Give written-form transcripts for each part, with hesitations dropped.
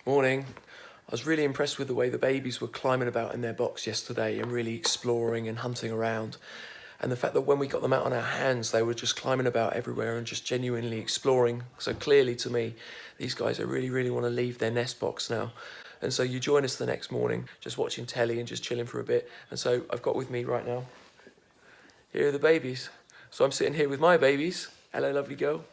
Morning. I was really impressed with the way the babies were climbing about in their box yesterday and really exploring and hunting around. And the fact that when we got them out on our hands, they were just climbing about everywhere and just genuinely exploring. So clearly to me, these guys really want to leave their nest box now. And so you join us the next morning, just watching telly and just chilling for a bit. And so I've got with me right now, here are the babies. So I'm sitting here with my babies. Hello, lovely girl.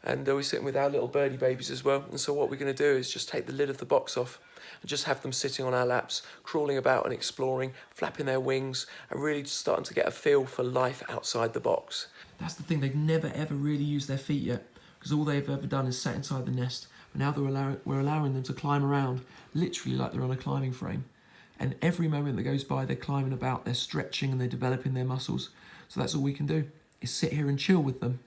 And we're sitting with our little birdie babies as well. And so what we're going to do is just take the lid of the box off and just have them sitting on our laps, crawling about and exploring, flapping their wings, and really just starting to get a feel for life outside the box. That's the thing, they've never ever really used their feet yet, because all they've ever done is sat inside the nest. But now we're allowing them to climb around, literally like they're on a climbing frame. And every moment that goes by, they're climbing about, they're stretching and they're developing their muscles. So that's all we can do, is sit here and chill with them.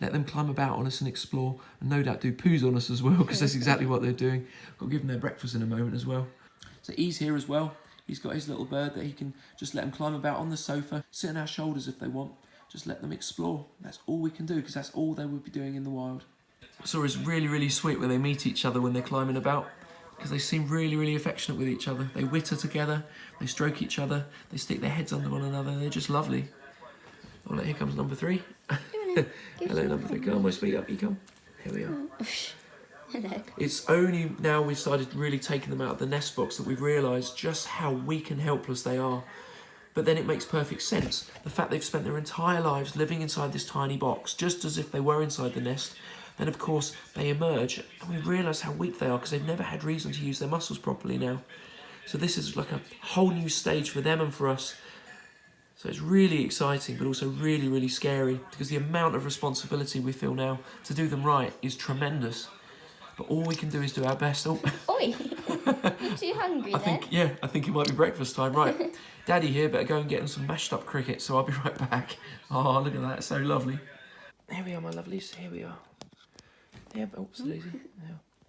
Let them climb about on us and explore, and no doubt do poos on us as well, because that's exactly what they're doing. Got to give them their breakfast in a moment as well. So he's here as well. He's got his little bird that he can just let them climb about on the sofa, sit on our shoulders if they want. Just let them explore. That's all we can do, because that's all they would be doing in the wild. So it's really sweet when they meet each other when they're climbing about, because they seem really affectionate with each other. They witter together, they stroke each other, they stick their heads under one another. They're just lovely. Oh, here comes number 3. Hello, number 3. Come on, my sweet, up you come. Here we are. Hello. It's only now we've started really taking them out of the nest box that we've realised just how weak and helpless they are. But then it makes perfect sense. The fact they've spent their entire lives living inside this tiny box, just as if they were inside the nest. Then, of course, they emerge, and we realise how weak they are because they've never had reason to use their muscles properly now. So this is like a whole new stage for them and for us. So it's really exciting, but also really scary, because the amount of responsibility we feel now to do them right is tremendous. But all we can do is do our best. Oh. Oi! You're too hungry then? I think it might be breakfast time. Right, Daddy here better go and get him some mashed up cricket, so I'll be right back. Oh, look at that, it's so lovely. Here we are, my lovelies, here we are. Here, oops, Daisy.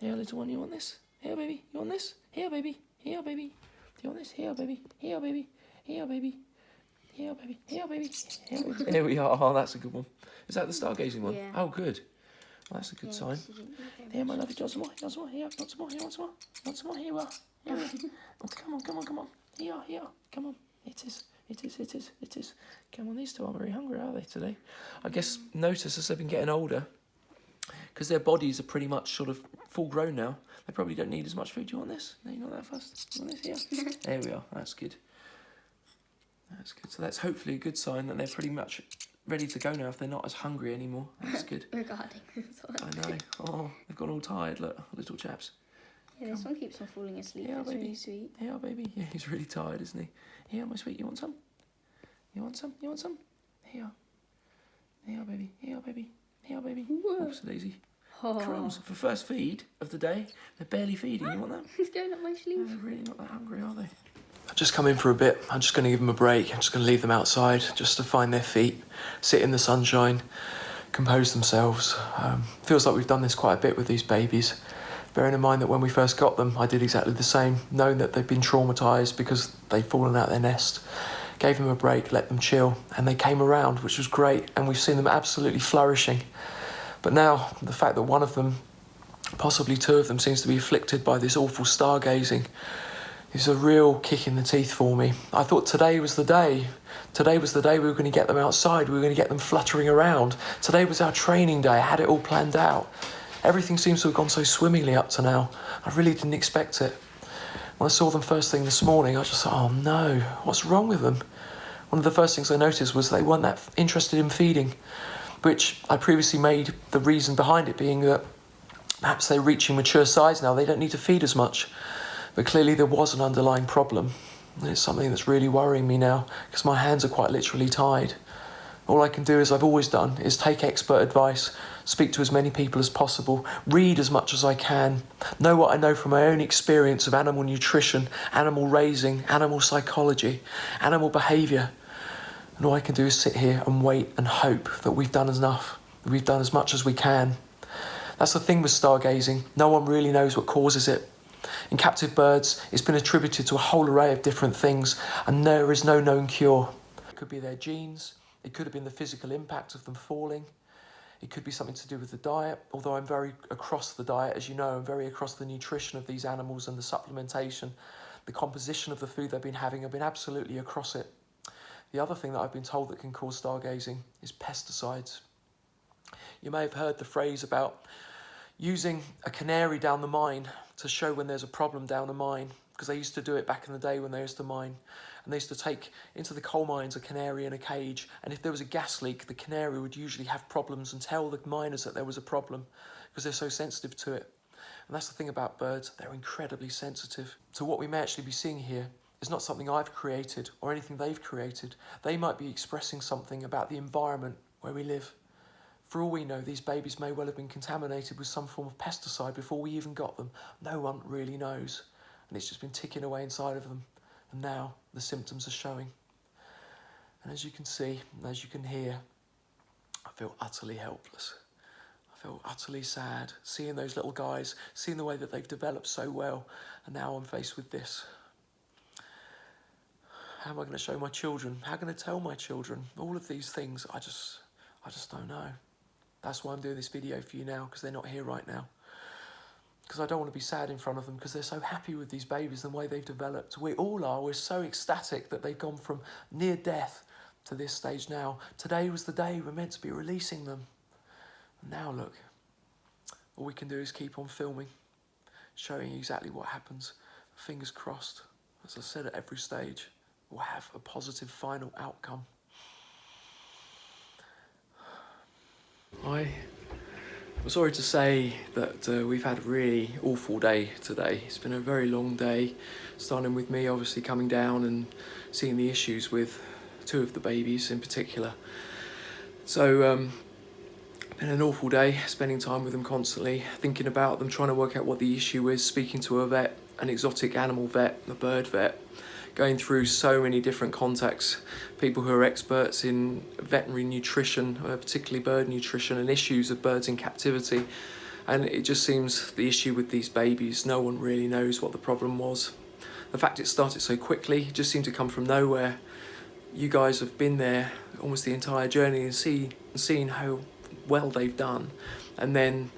Here, little one, you want this? Here, baby, you want this? Here, baby, here, baby. Do you want this? Here, baby, here, baby, here, baby. Here, baby. Here, baby. Here we are. Oh, that's a good one. Is that the stargazing one? Yeah. Oh, good. Well, that's a good sign. Here, my lovely. Do you want some more? You want some more? Here, want some more? Here, want some more? You want some more? Here we are. Here we are. Oh, come on. Here. Come on. It is. Come on, these two aren't very hungry, are they, today? I guess notice as they've been getting older, because their bodies are pretty much sort of full grown now, they probably don't need as much food. Do you want this? No, you're not that fast. You want this? Here. There we are. That's good. That's good. So that's hopefully a good sign that they're pretty much ready to go now if they're not as hungry anymore. That's good. Regarding this one. I know. Oh, they've gone all tired, look, little chaps. Yeah, this one keeps on falling asleep. Yeah, That's baby. really sweet. Yeah, baby. Yeah, he's really tired, isn't he? Here, my sweet, you want some? You want some? Here. Here, baby. Here, baby. Oops, Daisy. Oh. Crumbs. For first feed of the day, they're barely feeding. You want that? He's going up my sleeve. They're really not that hungry, are they? I've just come in for a bit. I'm just going to give them a break. I'm just going to leave them outside just to find their feet, sit in the sunshine, compose themselves. Feels like we've done this quite a bit with these babies. Bearing in mind that when we first got them, I did exactly the same, knowing that they'd been traumatised because they'd fallen out their nest. Gave them a break, let them chill, and they came around, which was great, and we've seen them absolutely flourishing. But now, the fact that one of them, possibly 2 of them, seems to be afflicted by this awful stargazing, is a real kick in the teeth for me. I thought today was the day. Today was the day we were going to get them outside. We were going to get them fluttering around. Today was our training day. I had it all planned out. Everything seems to have gone so swimmingly up to now. I really didn't expect it. When I saw them first thing this morning, I just thought, oh no, what's wrong with them? One of the first things I noticed was they weren't that interested in feeding, which I previously made the reason behind it being that perhaps they're reaching mature size now. They don't need to feed as much. But clearly there was an underlying problem. And it's something that's really worrying me now, because my hands are quite literally tied. All I can do, as I've always done, is take expert advice, speak to as many people as possible, read as much as I can, know what I know from my own experience of animal nutrition, animal raising, animal psychology, animal behaviour. And all I can do is sit here and wait and hope that we've done enough, that we've done as much as we can. That's the thing with stargazing. No one really knows what causes it. In captive birds, it's been attributed to a whole array of different things, and there is no known cure. It could be their genes, it could have been the physical impact of them falling, It could be something to do with the diet, although I'm very across the diet, as you know. I'm very across the nutrition of these animals and the supplementation, the composition of the food they've been having. I've been absolutely across it. The other thing that I've been told that can cause stargazing is pesticides. You may have heard the phrase about using a canary down the mine to show when there's a problem down a mine, because they used to do it back in the day when they used to mine. And they used to take into the coal mines a canary in a cage, and if there was a gas leak, the canary would usually have problems and tell the miners that there was a problem because they're so sensitive to it. And that's the thing about birds, they're incredibly sensitive. So what we may actually be seeing here is not something I've created or anything they've created. They might be expressing something about the environment where we live. For all we know, these babies may well have been contaminated with some form of pesticide before we even got them. No one really knows. And it's just been ticking away inside of them. And now the symptoms are showing. And as you can see, and as you can hear, I feel utterly helpless. I feel utterly sad, seeing those little guys, seeing the way that they've developed so well. And now I'm faced with this. How am I going to show my children? How am I going to tell my children? All of these things, I just don't know. That's why I'm doing this video for you now, because they're not here right now. Because I don't want to be sad in front of them, because they're so happy with these babies, the way they've developed. We all are. We're so ecstatic that they've gone from near death to this stage now. Today was the day we're meant to be releasing them. And now look, all we can do is keep on filming, showing you exactly what happens. Fingers crossed, as I said at every stage, we'll have a positive final outcome. I'm sorry to say that we've had a really awful day today. It's been a very long day, starting with me obviously coming down and seeing the issues with two of the babies in particular. So, been an awful day, spending time with them constantly, thinking about them, trying to work out what the issue is, speaking to a vet, an exotic animal vet, a bird vet, going through so many different contacts, people who are experts in veterinary nutrition, particularly bird nutrition and issues of birds in captivity. And it just seems the issue with these babies, no one really knows what the problem was. The fact it started so quickly, it just seemed to come from nowhere. You guys have been there almost the entire journey and seen how well they've done. And then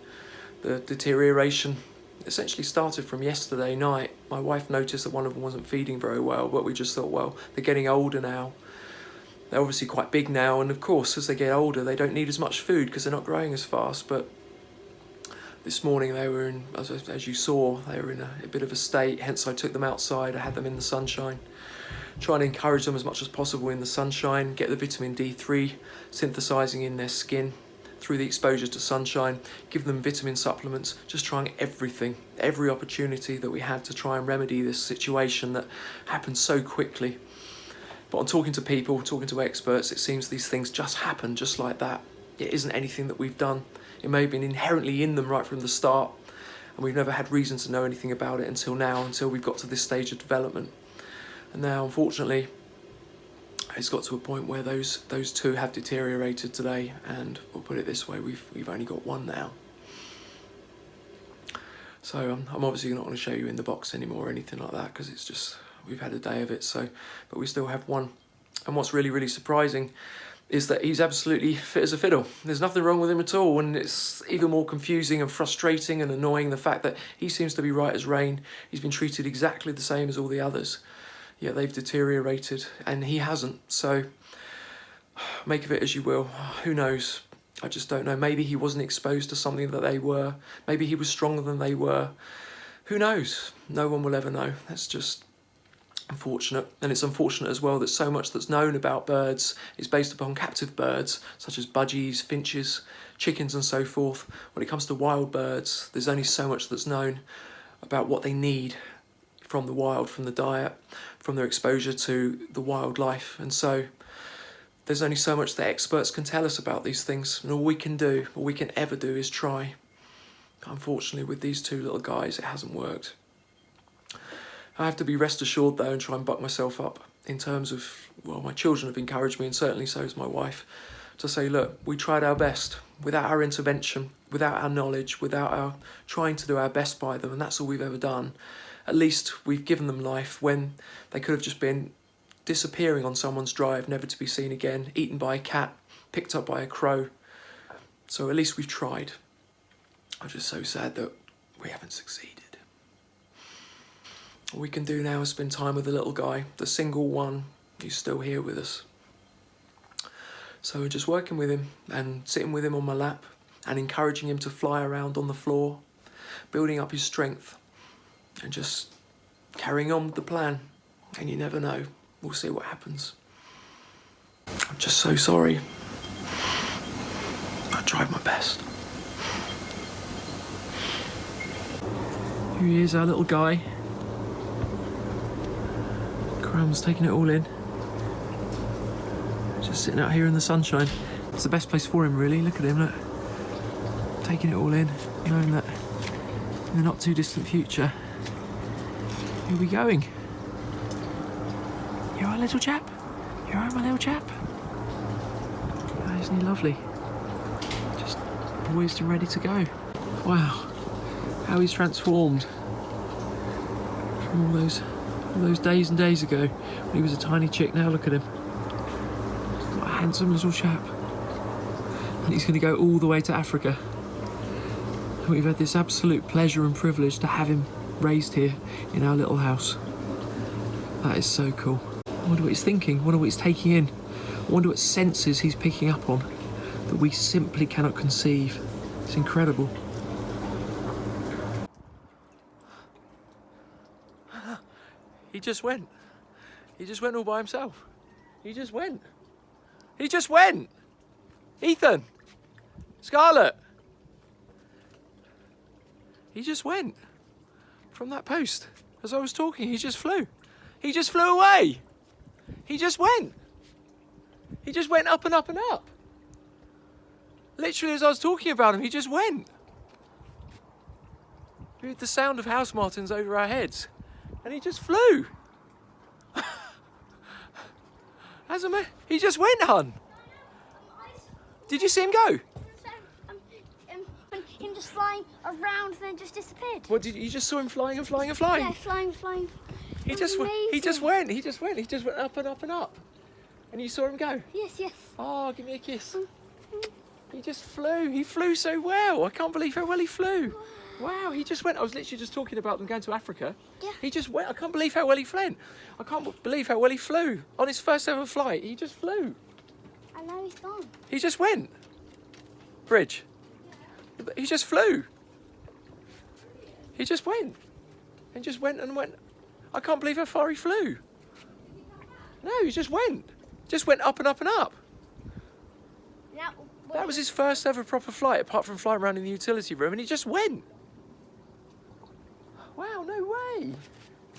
the deterioration essentially started from yesterday night. My wife noticed that one of them wasn't feeding very well, but we just thought, well, they're getting older now. They're obviously quite big now, and of course, as they get older, they don't need as much food because they're not growing as fast. But this morning they were in, as you saw, they were in a bit of a state, hence I took them outside. I had them in the sunshine, trying to encourage them as much as possible in the sunshine, get the vitamin D3 synthesizing in their skin through the exposure to sunshine, give them vitamin supplements, just trying everything, every opportunity that we had to try and remedy this situation that happened so quickly. But on talking to people, talking to experts, it seems these things just happen just like that. It isn't anything that we've done. It may have been inherently in them right from the start, and we've never had reason to know anything about it until now, until we've got to this stage of development. And now, unfortunately, it's got to a point where those two have deteriorated today, and we'll put it this way, we've only got one now. So I'm obviously not going to show you in the box anymore or anything like that, because it's just, we've had a day of it. So, but we still have one. And what's really, really surprising is that he's absolutely fit as a fiddle. There's nothing wrong with him at all, and it's even more confusing and frustrating and annoying the fact that he seems to be right as rain. He's been treated exactly the same as all the others, yet they've deteriorated and he hasn't. So make of it as you will. Who knows? I just don't know. Maybe he wasn't exposed to something that they were. Maybe he was stronger than they were. Who knows? No one will ever know. That's just unfortunate. And it's unfortunate as well that so much that's known about birds is based upon captive birds, such as budgies, finches, chickens and so forth. When it comes to wild birds, there's only so much that's known about what they need from the wild, from the diet, from their exposure to the wildlife. And so there's only so much that experts can tell us about these things, and all we can do, all we can ever do is try. Unfortunately, with these two little guys, it hasn't worked. I have to be rest assured though and try and buck myself up in terms of, well, my children have encouraged me, and certainly so has my wife, to say, look, we tried our best without our intervention, without our knowledge, without our trying to do our best by them, and that's all we've ever done. At least we've given them life when they could have just been disappearing on someone's drive, never to be seen again, eaten by a cat, picked up by a crow, So at least we've tried. I'm just so sad that we haven't succeeded. All we can do now is spend time with the little guy, the single one who's still here with us. So we're just working with him and sitting with him on my lap and encouraging him to fly around on the floor, building up his strength and just carrying on with the plan. And you never know, we'll see what happens. I'm just so sorry. I tried my best. Here he is, our little guy. Crumb's taking it all in. Just sitting out here in the sunshine. It's the best place for him, really. Look at him, look. Taking it all in, knowing that in the not too distant future, he'll be going. You alright, little chap? You alright, my little chap? Oh, isn't he lovely? Just poised and ready to go. Wow, how he's transformed from all those days and days ago when he was a tiny chick. Now look at him. What a handsome little chap. And he's going to go all the way to Africa. And we've had this absolute pleasure and privilege to have him raised here in our little house. That is so cool. I wonder what he's thinking, I wonder what he's taking in. I wonder what senses he's picking up on that we simply cannot conceive. It's incredible. He just went. He just went all by himself. He just went. He just went. Ethan. Scarlett. He just went. From that post. As I was talking, he just flew. He just flew away. He just went. He just went up and up and up. Literally as I was talking about him, he just went. We heard the sound of house martins over our heads. And he just flew. He just went, hun. Did you see him go? Him just flying around and then just disappeared. What did you just saw him flying and flying and flying? Yeah, flying. He just went up and up and up. And you saw him go? Yes. Oh, give me a kiss. He just flew. He flew so well. I can't believe how well he flew. Wow, he just went. I was literally just talking about them going to Africa. Yeah. He just went. I can't believe how well he flew. I can't believe how well he flew. On his first ever flight, he just flew. And now he's gone. He just went. Bridge. He just flew. He just went. And just went and went. I can't believe how far he flew. No, he just went. Just went up and up and up. Now, That was his first ever proper flight, apart from flying around in the utility room, and he just went. Wow, no way.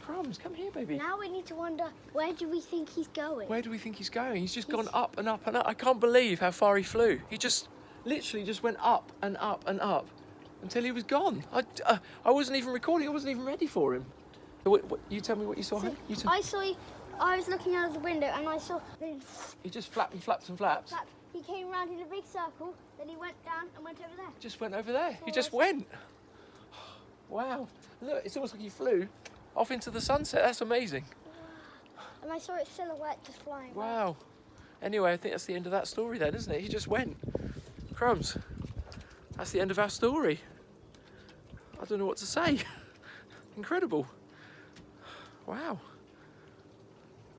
Crumbs, come here, baby. Now we need to wonder, where do we think he's going? Where do we think he's going? He's just gone up and up and up. I can't believe how far he flew. He just literally just went up and up and up until he was gone. I wasn't even recording. I wasn't even ready for him. You tell me what you saw. So, Huh? I was looking out of the window and I saw He just flapped and flapped and flapped. he came round in a big circle, then he went down and went over there. Just went over there. He just went. Wow. Look, it's almost like he flew off into the sunset. That's amazing. And I saw its silhouette just flying. Wow. Anyway, I think that's the end of that story then, isn't it? He just went. Crumbs. That's the end of our story. I don't know what to say. Incredible. Wow.